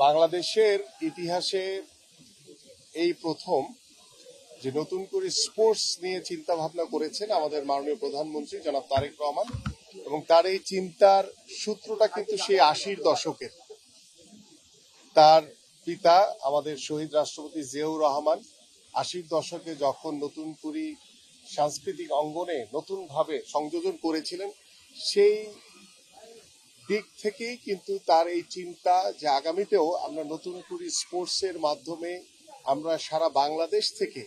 বাংলাদেশের ইতিহাসে এই প্রথম যে নতুন করে স্পোর্টস নিয়ে চিন্তা ভাবনা করেছেন আমাদের মাননীয় প্রধানমন্ত্রী জনাব তারেক রহমান, এবং তার এই চিন্তার সূত্রটা কিন্তু সেই ৮০-র দশকের। তার পিতা আমাদের শহীদ রাষ্ট্রপতি জিয়াউর রহমান ৮০-র দশকে যখন নতুন করে সাংস্কৃতিক অঙ্গনে নতুনভাবে সংযোজন করেছিলেন, সেই দিক থেকেই কিন্তু তার এই চিন্তা যে আগামীতেও আমরা নতুন করে স্পোর্টসের মাধ্যমে আমরা সারা বাংলাদেশ থেকে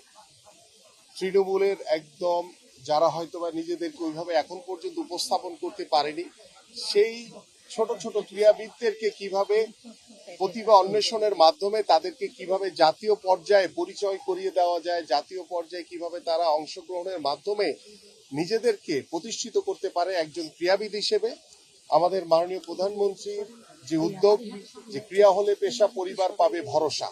তৃণমূলের একদম যারা হয়তোবা নিজেদেরকে ওইভাবে এখন পর্যন্ত উপস্থাপন করতে পারেনি, সেই ছোট ছোট ক্রীড়াবিদদেরকে কিভাবে প্রতিভা অন্বেষণের মাধ্যমে তাদেরকে কিভাবে জাতীয় পর্যায়ে পরিচয় করিয়ে দেওয়া যায়, জাতীয় পর্যায়ে কিভাবে তারা অংশগ্রহণের মাধ্যমে নিজেদেরকে প্রতিষ্ঠিত করতে পারে একজন ক্রীড়াবিদ হিসেবে। আমাদের মাননীয় প্রধানমন্ত্রীর যে উদ্যোগ, যে ক্রীড়া হলে পেশা পরিবার পাবে ভরসা,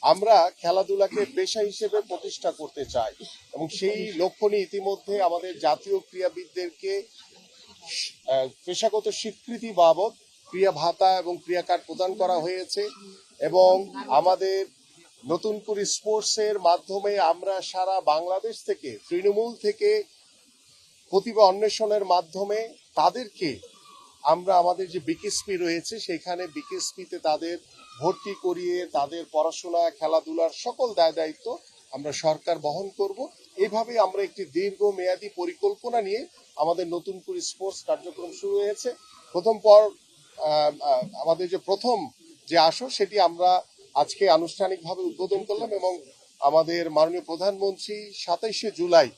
আমরা খেলাধুলাকে পেশা হিসেবে প্রতিষ্ঠা করতে চাই, এবং সেই লক্ষ্য নিয়ে ইতিমধ্যে আমাদের জাতীয় ক্রীড়াবিদদেরকে পেশাগত স্বীকৃতি বাবদ ক্রীড়া ভাতা এবং ক্রীড়া কার্ড প্রদান করা হয়েছে। এবং আমাদের নতুন করে স্পোর্টসের মাধ্যমে আমরা সারা বাংলাদেশ থেকে তৃণমূল থেকে প্রতিভা অন্বেষণের মাধ্যমে তাদেরকে আমরা আমাদের যে বিকেএসপি রয়েছে সেখানে বিকেএসপিতে তাদের ভর্তি করিয়ে তাদের পড়াশোনা খেলাধুলার সকল দায় দায়িত্ব আমরা সরকার বহন করব। এইভাবে আমরা একটি দীর্ঘমেয়াদী পরিকল্পনা নিয়ে আমাদের নতুন করে স্পোর্টস কার্যক্রম শুরু হয়েছে। আমাদের যে প্রথম যে আসর সেটি আমরা আজকে আনুষ্ঠানিকভাবে উদ্বোধন করলাম, এবং আমাদের মাননীয় প্রধানমন্ত্রী ২৭শে জুলাই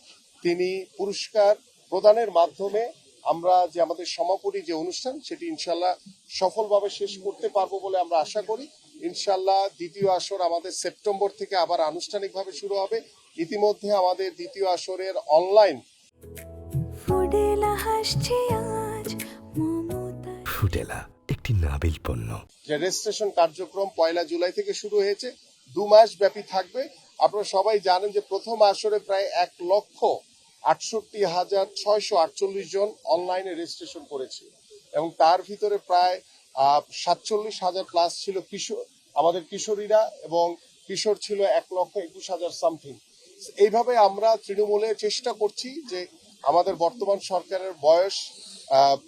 তিনি পুরস্কার প্রদানের মাধ্যমে আমরা যে আমাদের সমাপনী যে অনুষ্ঠান সেটি ইনশাল্লাহ সফলভাবে শেষ করতে পারবো বলে আমরা আশা করি। ইনশাল্লাহ দ্বিতীয় আসর আমাদের সেপ্টেম্বর থেকে আবার আনুষ্ঠানিকভাবে শুরু হবে। ইতিমধ্যে আমাদের দ্বিতীয় আসরের অনলাইন ফুডেলা একটি নাবিল পণ্য যে রেজিস্ট্রেশন কার্যক্রম ১ জুলাই থেকে শুরু হয়েছে, ২ মাস ব্যাপী থাকবে। আপনারা সবাই জানেন যে প্রথম আসরে প্রায় ১,৬৮,৬৪৮ জন অনলাইনে রেজিস্ট্রেশন করেছে, এবং তার ভিতরে প্রায় ৪৭,০০০ প্লাস ছিল আমাদের কিশোরীরা, এবং কিশোর ছিল ১,২১,০০০ সামথিং। এইভাবে আমরা তৃণমূলে চেষ্টা করছি যে আমাদের বর্তমান সরকারের বয়স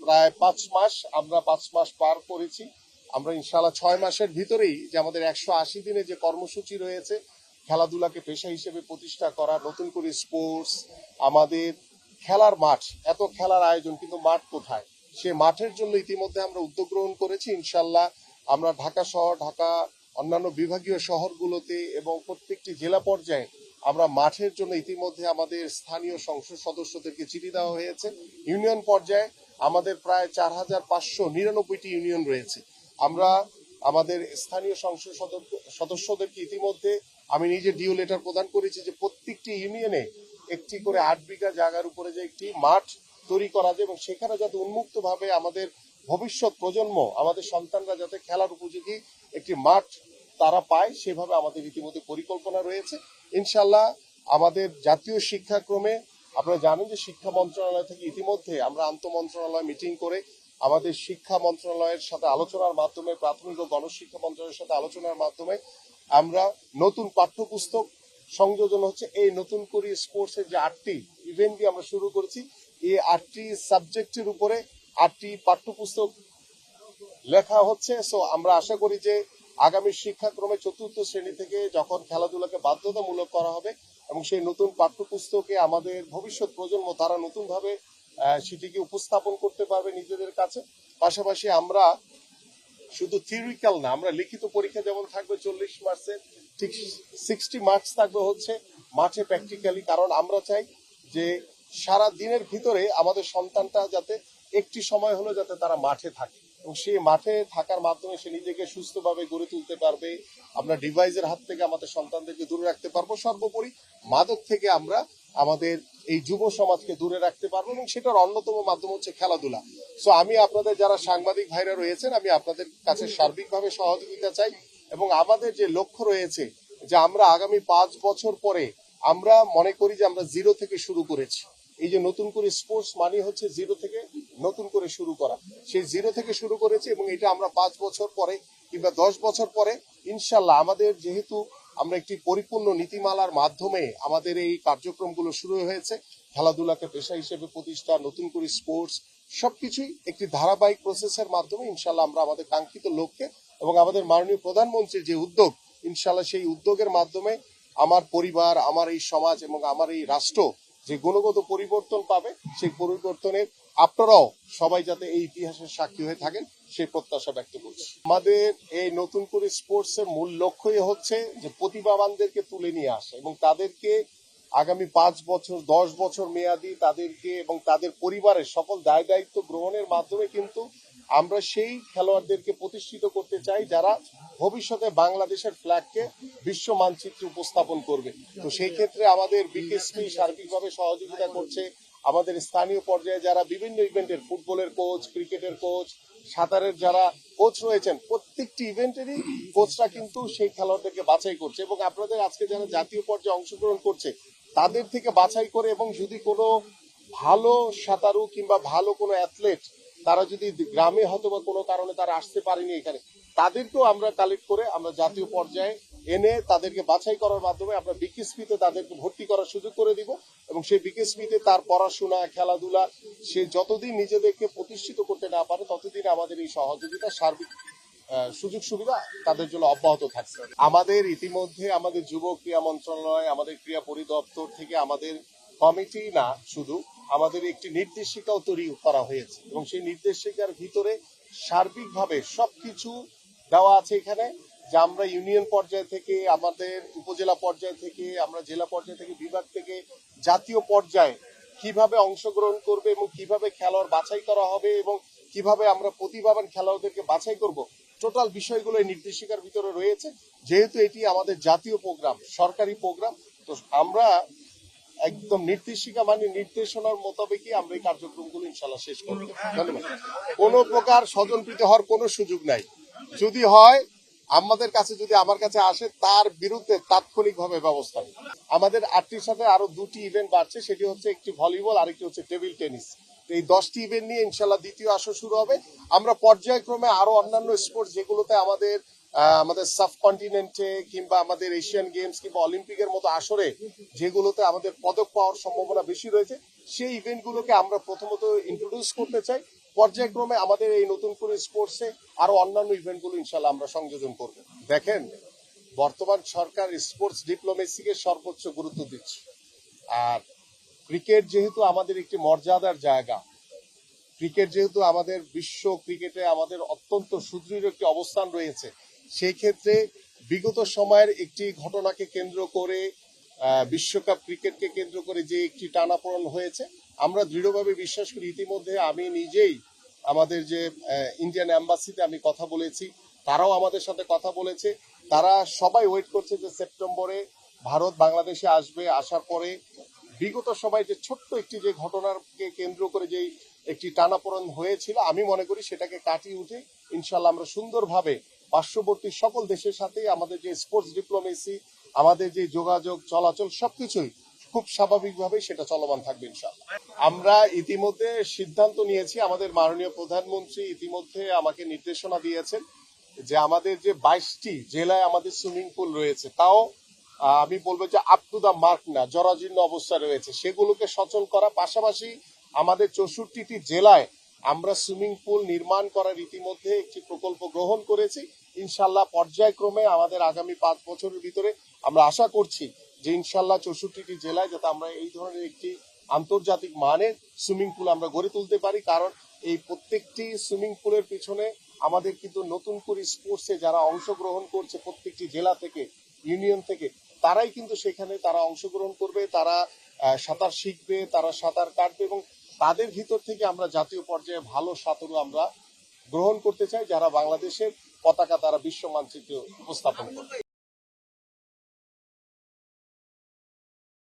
প্রায় ৫ মাস, আমরা ৫ মাস পার করেছি। আমরা ইনশাআল্লাহ ৬ মাসের ভিতরেই যে আমাদের ১৮০ দিনে যে কর্মসূচি রয়েছে খেলাধুলাকে পেশা হিসেবে প্রতিষ্ঠা করা, নতুন করে স্পোর্টস, আমাদের খেলার মাঠ, এত খেলার আয়োজন কিন্তু মাঠ কোথায়, সে মাঠের জন্য ইতিমধ্যে আমরা উদ্যোগ গ্রহণ করেছি। ইনশাআল্লাহ আমরা ঢাকা শহর, ঢাকা অন্যান্য বিভাগীয় শহরগুলোতে এবং প্রত্যেকটি জেলা পর্যায়ে আমরা মাঠের জন্য ইতিমধ্যে আমাদের স্থানীয় সংসদ সদস্যদেরকে চিঠি দেওয়া হয়েছে। ইউনিয়ন পর্যায়ে আমাদের প্রায় ৪,৫৯৯টি ইউনিয়ন রয়েছে। আমরা আমাদের স্থানীয় সংসদ সদস্যদেরকে ইতিমধ্যে আমি নিজে ডিও লেটার প্রদান করেছি যে প্রত্যেকটি ইউনিয়নে একটি করে ৮ বিঘা জায়গার উপরে যে একটি মাঠ তৈরি করা যায়, এবং সেখানে যাতে উন্মুক্তভাবে আমাদের ভবিষ্যৎ প্রজন্ম, আমাদের সন্তানরা যাতে খেলার উপযোগী একটি মাঠ তারা পায়, সেভাবে আমাদের ইতিমধ্যে পরিকল্পনা রয়েছে। ইনশাল্লাহ আমাদের জাতীয় শিক্ষাক্রমে আপনারা জানেন যে শিক্ষা মন্ত্রণালয় থেকে ইতিমধ্যে আমরা আন্তঃমন্ত্রণালয় মিটিং করে আমাদের শিক্ষা মন্ত্রণালয়ের সাথে আলোচনার মাধ্যমে, প্রাথমিক ও গণশিক্ষা মন্ত্রণালয়ের সাথে আলোচনার মাধ্যমে আমরা নতুন পাঠ্যপুস্তক সংযোজন হচ্ছে। এই নতুন করে স্পোর্টসের যে ৮টি ইভেন্ট আমরা শুরু করেছি, এই ৮টি সাবজেক্টের উপরে ৮টি পাঠ্যপুস্তক লেখা হচ্ছে। সো আমরা আশা করি যে আগামী শিক্ষাক্রমে ৪র্থ শ্রেণী থেকে যখন খেলাধুলাকে বাধ্যতামূলক করা হবে, এবং সেই নতুন পাঠ্যপুস্তকে আমাদের ভবিষ্যৎ প্রজন্ম তারা নতুনভাবে সেটিকে উপস্থাপন করতে পারবে নিজেদের কাছে। পাশাপাশি আমরা শুধু থিওরিক্যাল না, আমরা লিখিত পরীক্ষা যেমন থাকবে ৪০ মার্কসের, ঠিক ৬০ মার্কস থাকবে হচ্ছে মাঠে প্র্যাকটিক্যালি। কারণ আমরা চাই যে সারা দিনের ভিতরে আমাদের সন্তানটা যাতে একটি সময় হলো যাতে তারা মাঠে থাকে, এবং সেই মাঠে থাকার মাধ্যমে সে নিজেকে সুস্থভাবে গড়ে তুলতে পারবে। আমরা ডিভাইসের হাত থেকে আমাদের সন্তানদেরকে দূরে রাখতে পারবো, সর্বোপরি মাদক থেকে আমরা আমাদের এই যুব সমাজকে দূরে রাখতে পারবো, এবং সেটার অন্যতম মাধ্যম হচ্ছে খেলাধুলা। সো আমি আপনাদের যারা সাংবাদিক ভাইরা রয়েছেন, আমি আপনাদের কাছে সার্বিকভাবে সহযোগিতা চাই, এবং আমাদের যে লক্ষ্য রয়েছে যে আমরা আগামী ৫ বছর পরে আমরা মনে করি যে আমরা জিরো থেকে শুরু করেছি। এই যে নতুন করে স্পোর্টস মানি হচ্ছে জিরো থেকে নতুন করে শুরু করা, সেই জিরো থেকে শুরু করেছি, এবং এটা আমরা ৫ বছর পরে কিংবা 10 বছর পরে ইনশাল্লাহ আমাদের যেহেতু আমরা একটি পরিপূর্ণ নীতিমালার মাধ্যমে আমাদের এই কার্যক্রমগুলো শুরু হয়েছে, খেলাধুলাকে পেশা হিসেবে প্রতিষ্ঠা, নতুন করে স্পোর্টস সবকিছুই একটি ধারাবাহিক প্রসেসের মাধ্যমে ইনশাল্লাহ আমরা আমাদের কাঙ্ক্ষিত লক্ষ্যে এবং আমাদের মাননীয় প্রধানমন্ত্রীর যে উদ্যোগ, ইনশাল্লাহ সেই উদ্যোগের মাধ্যমে আমার পরিবার, আমার এই সমাজ এবং আমার এই রাষ্ট্র যে গুণগত পরিবর্তন পাবে, সেই পরিবর্তনের আপনারাও সবাই যাতে এই ইতিহাসের সাক্ষী হয়ে থাকেন সেই প্রত্যাশা ব্যক্ত করছি। আমাদের এই নতুন করে স্পোর্টস এর মূল লক্ষ্যই হচ্ছে যে প্রতিভাবানদেরকে তুলে নিয়ে আসা এবং তাদেরকে আগামী 5 বছর 10 বছর মেয়াদি তাদেরকে এবং তাদের পরিবারের সকল দায় দায়িত্ব গ্রহণের মাধ্যমে কিন্তু আমরা সেই খেলোয়াড়দেরকে প্রতিষ্ঠিত করতে চাই যারা ভবিষ্যতে বাংলাদেশের ফ্ল্যাগকে বিশ্ব মানচিত্রে উপস্থাপন করবে। তো সেই ক্ষেত্রে আমাদের বিকেএসপি সার্বিকভাবে সহযোগিতা করছে। আমাদের স্থানীয় পর্যায়ে যারা বিভিন্ন ইভেন্টের ফুটবলের কোচ, ক্রিকেটের কোচ, সাঁতারের যারা কোচ রয়েছেন, প্রত্যেকটি ইভেন্টেরই কোচরা কিন্তু সেই খেলোয়াড়দেরকে বাছাই করছে এবং আপনাদের আজকে যারা জাতীয় পর্যায়ে অংশগ্রহণ করছে তাদের থেকে বাছাই করে এবং যদি কোনো ভালো সাঁতারু কিংবা ভালো কোনো অ্যাথলেট তারা যদি গ্রামে হয়তো বা কোনো কারণে তারা আসতে পারেনি এখানে, তাদেরকেও আমরা কালেক্ট করে আমরা জাতীয় পর্যায়ে এনে তাদেরকে বাছাই করার মাধ্যমে আমরা বিকেএসপিতে তাদেরকে ভর্তি করার সুযোগ করে দিব এবং সেই বিকেএসপিতে তার পড়াশোনা, খেলাধুলা সে যতদিন নিজেদেরকে প্রতিষ্ঠিত করতে না পারে ততদিন আমাদের এই সহযোগিতা সার্বিক সুযোগ সুবিধা তাদের জন্য অব্যাহত থাকছে। আমাদের ইতিমধ্যে আমাদের যুব ক্রীড়া মন্ত্রণালয়, আমাদের ক্রীড়া পরিদপ্তর থেকে আমাদের কমিটি না শুধু আমাদের একটি নির্দেশিকাও তৈরি করা হয়েছে এবং সেই নির্দেশিকার ভিতরে সার্বিকভাবে সবকিছু দেওয়া আছে এখানে যে আমরা ইউনিয়ন পর্যায় থেকে, আমাদের উপজেলা পর্যায় থেকে, আমরা জেলা পর্যায় থেকে, বিভাগ থেকে জাতীয় পর্যায়ে কিভাবে অংশগ্রহণ করবে এবং কিভাবে খেলোয়াড় বাছাই করা হবে এবং কিভাবে আমরা প্রতিভাবান খেলোয়াড়দেরকে বাছাই করব, টোটাল বিষয়গুলো এই নির্দেশিকার ভিতরে রয়েছে। যেহেতু এটি আমাদের জাতীয় প্রোগ্রাম, সরকারি প্রোগ্রাম, তো আমরা একদম নির্দেশিকা মানে নির্দেশনার মোতাবেকই আমরা এই কার্যক্রমগুলো ইনশাল্লাহ শেষ করব। ধন্যবাদ। কোনো প্রকার স্বজনপ্রীতি হওয়ার কোনো সুযোগ নাই। যদি হয় আমাদের কাছে, যদি আমার কাছে আসে, তার বিরুদ্ধে তাৎক্ষণিকভাবে ব্যবস্থা নেব। আমাদের 8টির সাথে আরো 2টি ইভেন্ট বাড়ছে, সেটি হচ্ছে একটি ভলিবল আর একটি হচ্ছে টেবিল টেনিস। এই 10টি ইভেন্ট নিয়ে ইনশাল্লাহ দ্বিতীয় আসর শুরু হবে। আমরা পর্যায়ক্রমে আরো অন্যান্য স্পোর্টস যেগুলোতে আমাদের আমাদের সাবকন্টিনেন্টে কিংবা আমাদের এশিয়ান গেমস কিংবা অলিম্পিকের মতো আসরে যেগুলোতে আমাদের পদক পাওয়ার সম্ভাবনা বেশি রয়েছে, সেই ইভেন্টগুলোকে আমরা প্রথমত ইন্ট্রোডিউস করতে চাই। পর্যায়ক্রমে আমাদের এই নতুন করে স্পোর্টসে আরো অন্যান্য ইভেন্টগুলো ইনশাল্লাহ আমরা সংযোজন করব। দেখেন, বর্তমান সরকার স্পোর্টস ডিপ্লোমেসিকে সর্বোচ্চ গুরুত্ব দিচ্ছে। আর ক্রিকেট যেহেতু আমাদের একটি মর্যাদার জায়গা, ক্রিকেট যেহেতু আমাদের বিশ্ব ক্রিকেটে আমাদের অত্যন্ত সুদৃঢ় একটি অবস্থান রয়েছে, সেই ক্ষেত্রে বিগত সময়ের একটি ঘটনাকে কেন্দ্র করে, বিশ্বকাপ ক্রিকেটকে কেন্দ্র করে যে একটি টানাপোড়েন হয়েছে, আমরা দৃঢ়ভাবে বিশ্বাস করি। ইতিমধ্যে আমি নিজেই আমাদের যে ইন্ডিয়ান এম্বাসিতে আমি কথা বলেছি, তারাও আমাদের সাথে কথা বলেছে। তারা সবাই ওয়েট করছে যে সেপ্টেম্বরে ভারত বাংলাদেশে আসবে, আসার পরে বিগত সময় যে ছোট্ট একটি যে ঘটনাকে কেন্দ্র করে যে একটি টানাপোড়েন হয়েছিল, আমি মনে করি সেটাকে কাটিয়ে উঠে ইনশাল্লাহ আমরা সুন্দরভাবে পার্শ্ববর্তী সকল দেশের সাথে আমাদের যে স্পোর্টস ডিপ্লোমেসি, আমাদের যে যোগাযোগ চলাচল সবকিছুই খুব স্বাভাবিকভাবে সেটা চলমান থাকবে ইনশাল্লাহ। আমরা ইতিমধ্যে সিদ্ধান্ত নিয়েছি, আমাদের মাননীয় প্রধানমন্ত্রী ইতিমধ্যে আমাকে নির্দেশনা দিয়েছেন যে আমাদের যে 22টি জেলায় আমাদের সুইমিং পুল রয়েছে, তাও আমি বলবো যে আপ টু দা মার্ক না, জরাজীর্ণ অবস্থা রয়েছে, সেগুলোকে সচল করা, পাশাপাশি আমাদের 64টি জেলায় আমরা সুইমিং পুল নির্মাণ করার ইতিমধ্যে একটি প্রকল্প গ্রহণ করেছি। ইনশাল্লাহ পর্যায়ক্রমে আমাদের আগামী 5 বছরের ভিতরে আমরা আশা করছি যে ইনশাল্লাহ 64টি জেলায় যাতে আমরা এই ধরনের একটি আন্তর্জাতিক মানের সুইমিং পুল আমরা গড়ে তুলতে পারি। কারণ এই প্রত্যেকটি সুইমিং পুলের পিছনে আমাদের কিন্তু নতুন করে স্পোর্টসে যারা অংশগ্রহণ করছে প্রত্যেকটি জেলা থেকে, ইউনিয়ন থেকে, তারাই কিন্তু সেখানে তারা অংশগ্রহণ করবে, তারা সাঁতার শিখবে, তারা সাঁতার কাটবে এবং তাদের ভিতর থেকে আমরা জাতীয় পর্যায়ে ভালো সাঁতারু আমরা গ্রহণ করতে চাই, যারা বাংলাদেশের পতাকা তারা বিশ্ব মানচিত্রে উপস্থাপন করবে।